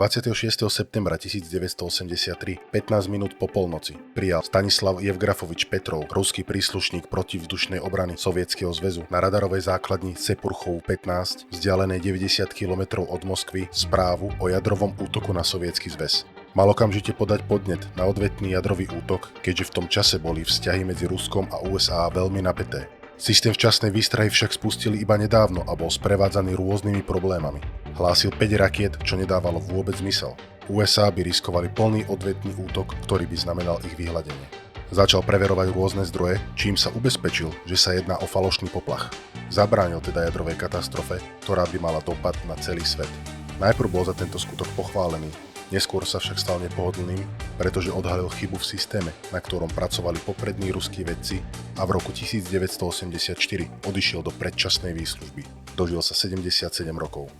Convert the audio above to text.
26. septembra 1983, 15 minút po polnoci, prijal Stanislav Jevgrafovič Petrov, ruský príslušník protivzdušnej obrany Sovietskeho zväzu, na radarovej základni Sepurchov 15, vzdialenej 90 km od Moskvy, správu o jadrovom útoku na Sovietsky zväz. Mal okamžite podať podnet na odvetný jadrový útok, keďže v tom čase boli vzťahy medzi Ruskom a USA veľmi napäté. Systém včasnej výstrahy však spustili iba nedávno a bol sprevádzaný rôznymi problémami. Hlásil 5 rakiet, čo nedávalo vôbec zmysel. USA by riskovali plný odvetný útok, ktorý by znamenal ich vyhladenie. Začal preverovať rôzne zdroje, čím sa ubezpečil, že sa jedná o falošný poplach. Zabránil teda jadrovej katastrofe, ktorá by mala dopad na celý svet. Najprv bol za tento skutok pochválený, neskôr sa však stal nepohodlným, pretože odhalil chybu v systéme, na ktorom pracovali poprední ruskí vedci, a v roku 1984 odišiel do predčasnej výslužby. Dožil sa 77 rokov.